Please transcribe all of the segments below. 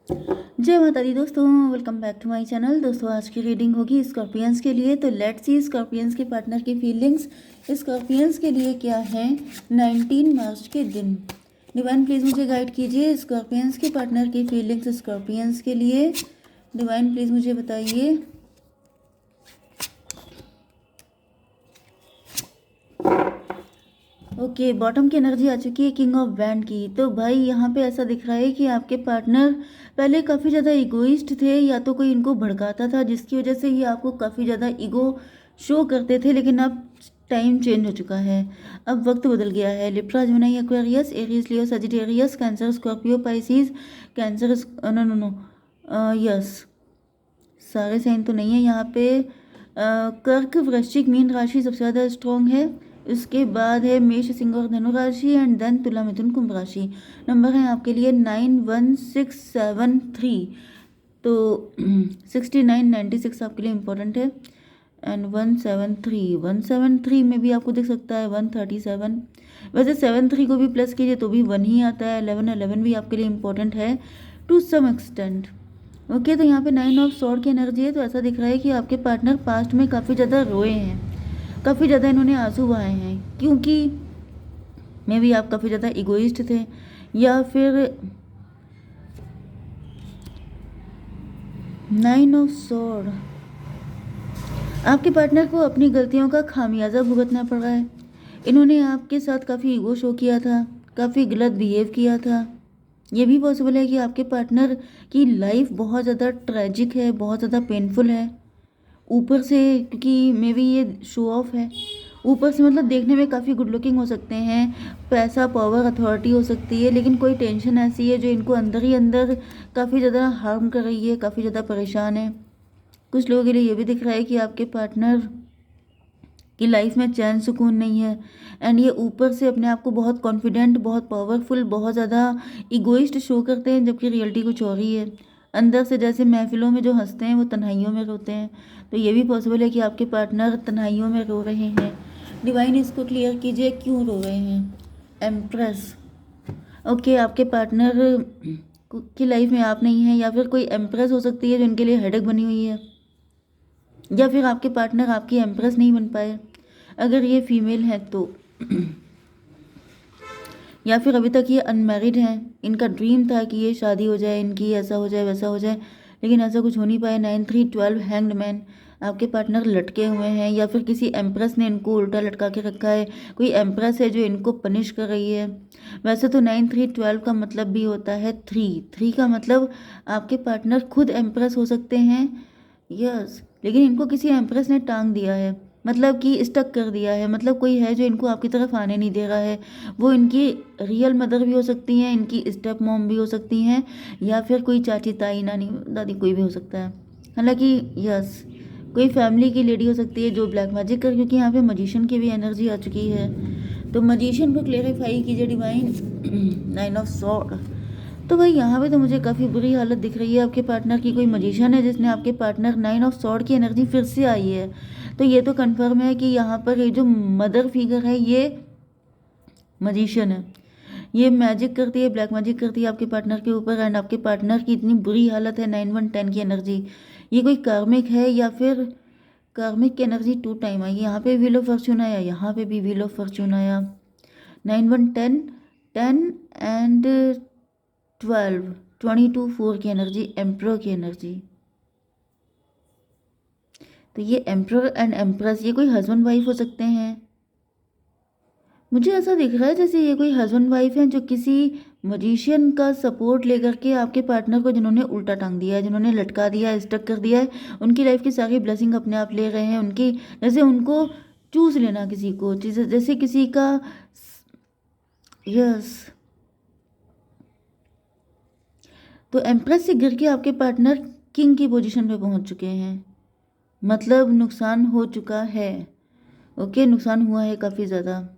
जय माता दी दोस्तों, welcome back to my channel. दोस्तों आज की रीडिंग होगी स्कॉर्पियंस के लिए। तो लेट्स सी स्कॉर्पियंस के पार्टनर की फीलिंग्स स्कॉर्पियंस के लिए क्या है 19 मार्च के दिन। डिवाइन प्लीज़ मुझे गाइड कीजिए स्कॉर्पियंस के पार्टनर की फीलिंग्स स्कॉर्पियंस के लिए। डिवाइन प्लीज़ मुझे बताइए। ओके, बॉटम की एनर्जी आ चुकी है किंग ऑफ बैंड की। तो भाई यहाँ पे ऐसा दिख रहा है कि आपके पार्टनर पहले काफ़ी ज़्यादा इगोइस्ट थे, या तो कोई इनको भड़काता था जिसकी वजह से ये आपको काफ़ी ज़्यादा ईगो शो करते थे, लेकिन अब टाइम चेंज हो चुका है, अब वक्त बदल गया है। Libra, Gemini, Aquarius, Aries, Leo, Sagittarius, Cancer, Scorpio, Pisces, Cancer, no no no, yes, सारे साइन तो नहीं है यहाँ पे। कर्क, वृश्चिक, मीन राशि सबसे ज़्यादा स्ट्रॉन्ग है। इसके बाद है मेष, सिंह और धनु राशि, एंड देन तुला, मिथुन, कुंभ राशि। नंबर है आपके लिए 91673। तो 6996 आपके लिए इम्पोर्टेंट है। एंड 173 में भी आपको दिख सकता है 137। वैसे 73 को भी प्लस कीजिए तो भी 1 ही आता है। 11 भी आपके लिए इम्पोर्टेंट है टू सम एक्सटेंट। ओके, तो यहाँ पे 9 ऑफ सॉर्ड की एनर्जी है। तो ऐसा दिख रहा है कि आपके पार्टनर पास्ट में काफ़ी ज़्यादा रोए हैं, काफ़ी ज़्यादा इन्होंने आंसू बहाए हैं, क्योंकि मे भी आप काफ़ी ज़्यादा इगोइस्ट थे, या फिर 9 ऑफ सॉर्ड आपके पार्टनर को अपनी गलतियों का खामियाजा भुगतना पड़ रहा है। इन्होंने आपके साथ काफ़ी ईगो शो किया था, काफ़ी गलत बिहेव किया था। ये भी पॉसिबल है कि आपके पार्टनर की लाइफ बहुत ज़्यादा ट्रेजिक है, बहुत ज़्यादा पेनफुल है। ऊपर से, क्योंकि मे बी ये शो ऑफ है, ऊपर से मतलब देखने में काफ़ी गुड लुकिंग हो सकते हैं, पैसा, पावर, अथॉरिटी हो सकती है, लेकिन कोई टेंशन ऐसी है जो इनको अंदर ही अंदर काफ़ी ज़्यादा हार्म कर रही है, काफ़ी ज़्यादा परेशान है। कुछ लोगों के लिए ये भी दिख रहा है कि आपके पार्टनर की लाइफ में चैन सुकून नहीं है, एंड ये ऊपर से अपने आप को बहुत कॉन्फिडेंट, बहुत पावरफुल, बहुत ज़्यादा इगोइस्ट शो करते हैं, जबकि रियलिटी कुछ और ही है। अंदर से जैसे महफिलों में जो हंसते हैं वो तन्हाइयों में रोते हैं। तो ये भी पॉसिबल है कि आपके पार्टनर तन्हाइयों में रो रहे हैं। डिवाइन इसको क्लियर कीजिए, क्यों रो रहे हैं। एम्प्रेस, ओके, आपके पार्टनर की लाइफ में आप नहीं हैं, या फिर कोई एम्प्रेस हो सकती है जो इनके लिए हेडेक बनी हुई है, या फिर आपके पार्टनर आपकी एम्प्रेस नहीं बन पाए अगर ये फीमेल है तो। या फिर अभी तक ये अनमैरिड हैं, इनका ड्रीम था कि ये शादी हो जाए, इनकी ऐसा हो जाए वैसा हो जाए, लेकिन ऐसा कुछ हो नहीं पाया। 9 3 12 हैंग्ड मैन, आपके पार्टनर लटके हुए हैं, या फिर किसी एम्प्रेस ने इनको उल्टा लटका के रखा है, कोई एम्प्रेस है जो इनको पनिश कर रही है। वैसे तो 9 3 12 का मतलब भी होता है 3 का मतलब आपके पार्टनर खुद एम्प्रेस हो सकते हैं, यस, लेकिन इनको किसी एम्प्रेस ने टांग दिया है, मतलब कि स्टक कर दिया है, मतलब कोई है जो इनको आपकी तरफ आने नहीं दे रहा है। वो इनकी रियल मदर भी हो सकती हैं, इनकी स्टेप मॉम भी हो सकती हैं, या फिर कोई चाची, ताई, नानी, दादी, कोई भी हो सकता है। हालांकि यस, कोई फैमिली की लेडी हो सकती है जो ब्लैक मैजिक कर, क्योंकि यहाँ पे मजिशियन की भी एनर्जी आ चुकी है। तो मजिशियन को क्लेरिफाई कीजिए डिवाइन। 9 of sword. तो भाई यहाँ पे तो मुझे काफ़ी बुरी हालत दिख रही है आपके पार्टनर की। कोई मजिशियन है जिसने आपके पार्टनर 9 ऑफ सॉर्ड की एनर्जी फिर से आई है। तो ये तो कंफर्म है कि यहाँ पर ये जो मदर फिगर है ये मजिशियन है, ये मैजिक करती है, ब्लैक मैजिक करती है आपके पार्टनर के ऊपर, एंड आपके पार्टनर की इतनी बुरी हालत है 9 1 10 की एनर्जी। ये कोई कार्मिक है, या फिर कार्मिक की एनर्जी 2 टाइम आई। यहाँ पे व्हील ऑफ फॉर्च्यून आया, यहाँ पे भी व्हील ऑफ फॉर्च्यून आया। 9 1 10 10 एंड 12 4 की एनर्जी, एम्प्रो की एनर्जी। तो ये एम्प्रो एंड एम्प्रेस, ये कोई हस्बैंड वाइफ हो सकते हैं। मुझे ऐसा दिख रहा है जैसे ये कोई हस्बैंड वाइफ है जो किसी मजिशियन का सपोर्ट लेकर के आपके पार्टनर को, जिन्होंने उल्टा टांग दिया है, जिन्होंने लटका दिया है, स्टक कर दिया है, उनकी लाइफ की सारी ब्लेसिंग अपने आप ले रहे हैं। उनकी जैसे उनको चूज लेना किसी को, जैसे जैसे किसी का, यस। तो एम्प्रेस से गिर के आपके पार्टनर किंग की पोजीशन पे पहुंच चुके हैं, मतलब नुकसान हो चुका है। ओके, नुकसान हुआ है काफ़ी ज़्यादा,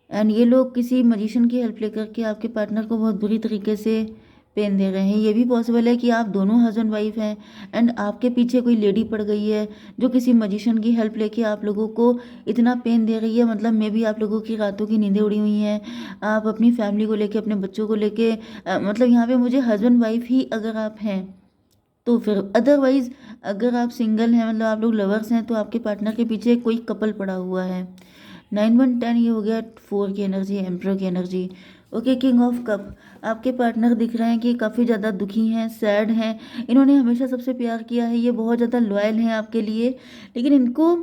एंड ये लोग किसी मजिशियन की हेल्प लेकर के आपके पार्टनर को बहुत बुरी तरीके से पेन दे रहे हैं। ये भी पॉसिबल है कि आप दोनों हस्बैंड वाइफ हैं एंड आपके पीछे कोई लेडी पड़ गई है जो किसी मजिशियन की हेल्प लेके आप लोगों को इतना पेन दे रही है। मतलब मे भी आप लोगों की रातों की नींदें उड़ी हुई हैं, आप अपनी फैमिली को लेके, अपने बच्चों को लेके, मतलब यहाँ पे मुझे हस्बैंड वाइफ ही अगर आप हैं तो फिर, अदरवाइज अगर आप सिंगल हैं, मतलब आप लोग लवर्स हैं, तो आपके पार्टनर के पीछे कोई कपल पड़ा हुआ है। 9 1 10 ये हो गया 4 की एनर्जी, एम्परर की energy. Okay, king of cup, आपके पार्टनर दिख रहे हैं कि काफ़ी ज़्यादा दुखी हैं, सैड हैं। इन्होंने हमेशा सबसे प्यार किया है, ये बहुत ज़्यादा लॉयल हैं आपके लिए, लेकिन इनको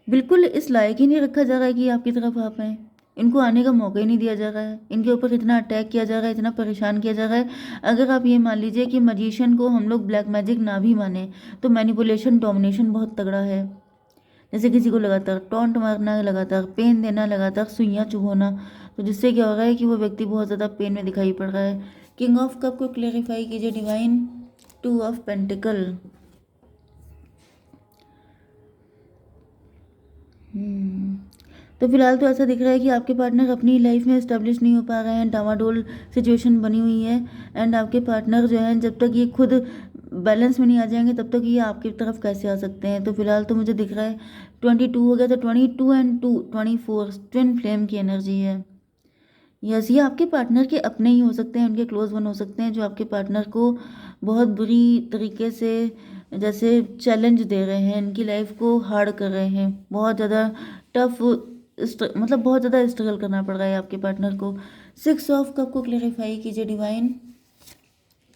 बिल्कुल इस लायक ही नहीं रखा जा रहा है कि आपकी तरफ आ पाए। इनको आने का मौका ही नहीं दिया जा रहा है, इनके ऊपर इतना अटैक किया जा रहा है, इतना परेशान किया जा रहा है। अगर आप ये मान लीजिए कि मजिशियन को हम लोग ब्लैक मैजिक ना भी माने तो मैनिपुलेशन, डोमिनेशन बहुत तगड़ा है। जैसे किसी को लगातार टॉन्ट मारना, लगातार पेन देना, लगातार सुइयाँ चुभोना, तो जिससे क्या हो रहा है कि वो व्यक्ति बहुत ज़्यादा पेन में दिखाई पड़ रहा है। किंग ऑफ कप को क्लेरिफाई कीजिए डिवाइन। 2 of pentacle. तो फिलहाल तो ऐसा दिख रहा है कि आपके पार्टनर अपनी लाइफ में इस्टेब्लिश नहीं हो पा रहे हैं, डामाडोल सिचुएशन बनी हुई है। एंड आपके पार्टनर जो है, जब तक ये खुद बैलेंस में नहीं आ जाएंगे तब तक ये आपकी तरफ कैसे आ सकते हैं। तो फिलहाल तो मुझे दिख रहा है 22 हो गया, तो 22 एंड 2 24 ट्विन फ्लेम की एनर्जी है। यस, ये आपके पार्टनर के अपने ही हो सकते हैं, उनके क्लोज वन हो सकते हैं, जो आपके पार्टनर को बहुत बुरी तरीके से जैसे चैलेंज दे रहे हैं, इनकी लाइफ को हार्ड कर रहे हैं, बहुत ज़्यादा टफ, मतलब बहुत ज़्यादा स्ट्रगल करना पड़ रहा है आपके पार्टनर को। 6 ऑफ कप को क्लेरिफाई कीजिए डिवाइन।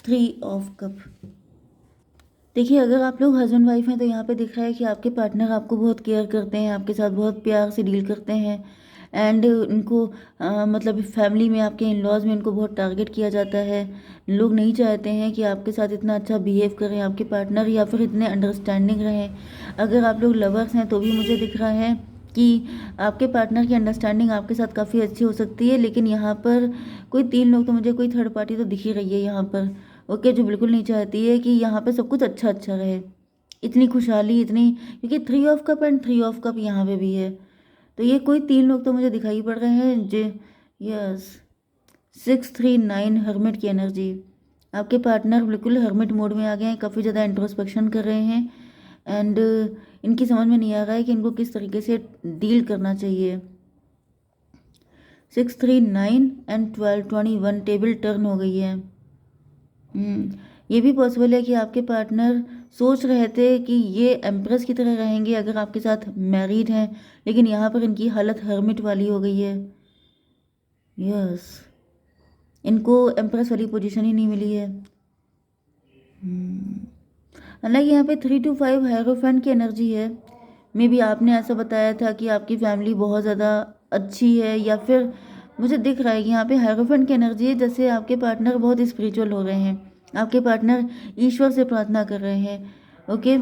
3 of cup. देखिए, अगर आप लोग हस्बैंड वाइफ हैं तो यहाँ पे दिख रहा है कि आपके पार्टनर आपको बहुत केयर करते हैं, आपके साथ बहुत प्यार से डील करते हैं। एंड इनको मतलब फैमिली में, आपके इन लॉज में इनको बहुत टारगेट किया जाता है। लोग नहीं चाहते हैं कि आपके साथ इतना अच्छा बिहेव करें आपके पार्टनर, या फिर इतने अंडरस्टैंडिंग रहें। अगर आप लोग लवर्स हैं तो भी मुझे दिख रहा है कि आपके पार्टनर की अंडरस्टैंडिंग आपके साथ काफ़ी अच्छी हो सकती है। लेकिन यहाँ पर कोई 3 लोग, तो मुझे कोई थर्ड पार्टी तो दिख ही रही है यहाँ पर, ओके, जो बिल्कुल नहीं चाहती है कि यहाँ पे सब कुछ अच्छा अच्छा रहे, इतनी खुशहाली, इतनी, क्योंकि 3 of cup and 3 of cup यहाँ पे भी है। तो ये कोई 3 लोग तो मुझे दिखाई पड़ रहे हैं जो, यस, 6 3 9 हर्मिट की एनर्जी। आपके पार्टनर बिल्कुल हर्मिट मोड में आ गए हैं, काफ़ी ज़्यादा इंट्रोस्पेक्शन कर रहे हैं। एंड इनकी समझ में नहीं आ रहा है कि इनको किस तरीके से डील करना चाहिए। 6 3 9 एंड 12 21 टेबल टर्न हो गई है। ये भी पॉसिबल है कि आपके पार्टनर सोच रहे थे कि ये एम्प्रेस की तरह रहेंगे अगर आपके साथ मैरिड हैं, लेकिन यहाँ पर इनकी हालत हर्मिट वाली हो गई है। यस, इनको एम्प्रेस वाली पोजीशन ही नहीं मिली है। हालांकि यहाँ पे 3 to 5 हायरोफेंट की एनर्जी है। मे बी आपने ऐसा बताया था कि आपकी फैमिली बहुत ज़्यादा अच्छी है, या फिर मुझे दिख रहा है कि यहाँ पे हायरोफेंट की एनर्जी है, जैसे आपके पार्टनर बहुत स्पिरिचुअल हो रहे हैं, आपके पार्टनर ईश्वर से प्रार्थना कर रहे हैं, ओके,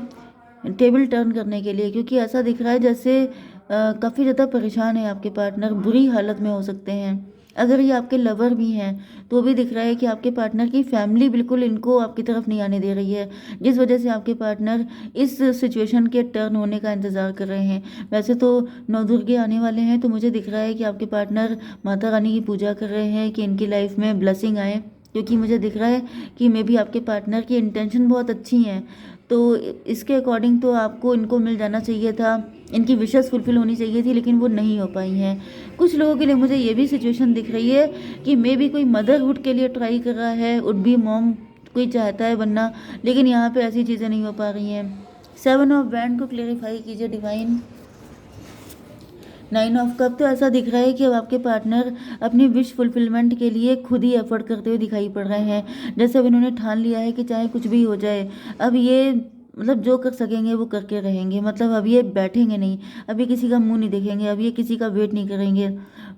टेबल टर्न करने के लिए, क्योंकि ऐसा दिख रहा है जैसे काफ़ी ज़्यादा परेशान है आपके पार्टनर, बुरी हालत में हो सकते हैं। अगर ये आपके लवर भी हैं तो भी दिख रहा है कि आपके पार्टनर की फैमिली बिल्कुल इनको आपकी तरफ नहीं आने दे रही है, जिस वजह से आपके पार्टनर इस सिचुएशन के टर्न होने का इंतज़ार कर रहे हैं। वैसे तो नवदुर्गे आने वाले हैं, तो मुझे दिख रहा है कि आपके पार्टनर माता रानी की पूजा कर रहे हैं कि इनकी लाइफ में ब्लेसिंग आए, क्योंकि मुझे दिख रहा है कि मे बी आपके पार्टनर की इंटेंशन बहुत अच्छी हैं। तो इसके अकॉर्डिंग तो आपको इनको मिल जाना चाहिए था, इनकी विशेस फुलफिल होनी चाहिए थी, लेकिन वो नहीं हो पाई हैं। कुछ लोगों के लिए मुझे ये भी सिचुएशन दिख रही है कि मे बी कोई मदरहुड के लिए ट्राई कर रहा है, वुड बी मॉम कोई चाहता है बनना, लेकिन यहाँ पे ऐसी चीज़ें नहीं हो पा रही हैं। 7 ऑफ बैंड को क्लेरिफाई कीजिए डिवाइन। 9 ऑफ कप, तो ऐसा दिख रहा है कि अब आपके पार्टनर अपनी विश फुलफिलमेंट के लिए खुद ही एफर्ट करते हुए दिखाई पड़ रहे हैं। जैसे अब इन्होंने ठान लिया है कि चाहे कुछ भी हो जाए, अब ये मतलब जो कर सकेंगे वो करके रहेंगे। मतलब अब ये बैठेंगे नहीं, अभी किसी का मुंह नहीं देखेंगे, अब ये किसी का वेट नहीं करेंगे।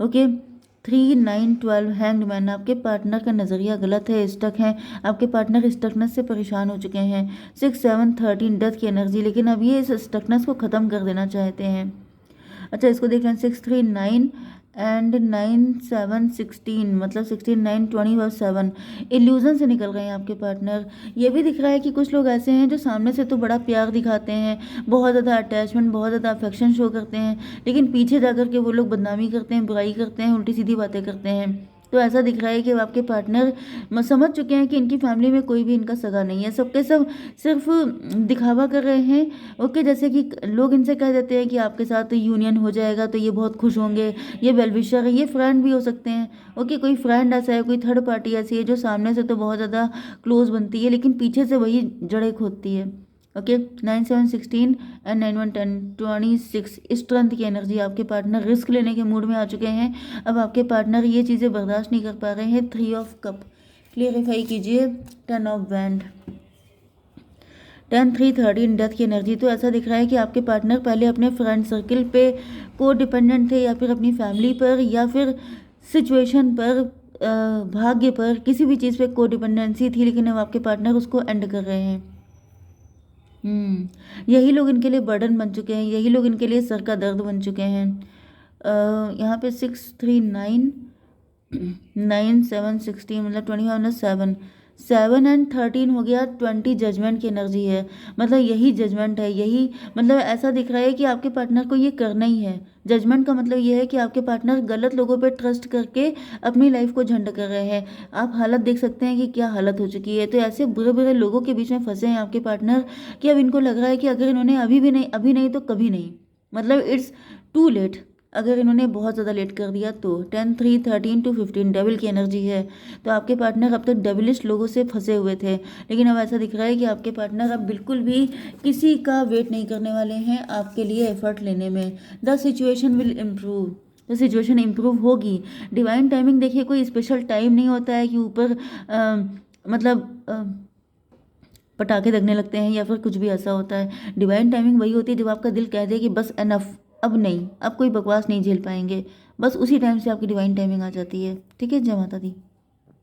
ओके, 3 9 12 हैंग्ड मैन, आपके पार्टनर का नज़रिया गलत है, स्टक हैं, आपके पार्टनर स्टकनेस से परेशान हो चुके हैं। 6 7 13 डेथ की एनर्जी, लेकिन अब ये इस स्टकनेस को ख़त्म कर देना चाहते हैं। अच्छा, इसको देख लें, 6 3 9 एंड 9 7 16, मतलब 16 9 27 इल्यूजन से निकल गए हैं आपके पार्टनर। ये भी दिख रहा है कि कुछ लोग ऐसे हैं जो सामने से तो बड़ा प्यार दिखाते हैं, बहुत ज़्यादा अटैचमेंट, बहुत ज़्यादा अफेक्शन शो करते हैं, लेकिन पीछे जाकर के वो लोग बदनामी करते हैं, बुराई करते हैं, उल्टी सीधी बातें करते हैं। तो ऐसा दिख रहा है कि आपके पार्टनर समझ चुके हैं कि इनकी फैमिली में कोई भी इनका सगा नहीं है, सबके सब सिर्फ दिखावा कर रहे हैं। ओके, जैसे कि लोग इनसे कह देते हैं कि आपके साथ यूनियन हो जाएगा तो ये बहुत खुश होंगे, ये वेल विशर है, ये फ्रेंड भी हो सकते हैं। ओके, कोई फ्रेंड ऐसा है, कोई थर्ड पार्टी ऐसी है जो सामने से तो बहुत ज़्यादा क्लोज बनती है लेकिन पीछे से वही जड़ें खोदती है। ओके, 9 7 16 एंड 9 1 10 26 स्ट्रेंथ की एनर्जी, आपके पार्टनर रिस्क लेने के मूड में आ चुके हैं। अब आपके पार्टनर ये चीज़ें बर्दाश्त नहीं कर पा रहे हैं। 3 ऑफ कप क्लियरिफाई कीजिए। 10 ऑफ बैंड, 10 3 13 डेथ की एनर्जी। तो ऐसा दिख रहा है कि आपके पार्टनर पहले अपने फ्रेंड सर्किल पे को डिपेंडेंट थे, या फिर अपनी फैमिली पर, या फिर सिचुएशन पर, भाग्य पर, किसी भी चीज़ पे को डिपेंडेंसी थी, लेकिन अब आपके पार्टनर उसको एंड कर रहे हैं। यही लोग इनके लिए बर्डन बन चुके हैं, यही लोग इनके लिए सर का दर्द बन चुके हैं। यहाँ पे 6 3 9 9 7 16 मतलब 25 7 7 एंड 13 हो गया 20 जजमेंट की एनर्जी है। मतलब यही जजमेंट है, यही मतलब ऐसा दिख रहा है कि आपके पार्टनर को ये करना ही है। जजमेंट का मतलब ये है कि आपके पार्टनर गलत लोगों पे ट्रस्ट करके अपनी लाइफ को झंड कर रहे हैं। आप हालत देख सकते हैं कि क्या हालत हो चुकी है। तो ऐसे बुरे बुरे लोगों के बीच में फंसे हैं आपके पार्टनर कि अब इनको लग रहा है कि अगर इन्होंने अभी नहीं तो कभी नहीं, मतलब इट्स टू लेट। अगर इन्होंने बहुत ज़्यादा लेट कर दिया तो 10 3 13 to 15 डेविल की एनर्जी है। तो आपके पार्टनर अब तक डेविलिश लोगों से फंसे हुए थे, लेकिन अब ऐसा दिख रहा है कि आपके पार्टनर अब बिल्कुल भी किसी का वेट नहीं करने वाले हैं आपके लिए एफर्ट लेने में। द सिचुएशन विल इम्प्रूव, तो सिचुएशन इम्प्रूव होगी। डिवाइन टाइमिंग देखिए, कोई स्पेशल टाइम नहीं होता है कि ऊपर पटाखे लगने लगते हैं या फिर कुछ भी ऐसा होता है। डिवाइन टाइमिंग वही होती है जब आपका दिल कह दे कि बस एनफ, अब नहीं, अब कोई बकवास नहीं झेल पाएंगे, बस उसी टाइम से आपकी डिवाइन टाइमिंग आ जाती है। ठीक है, जय माता दी।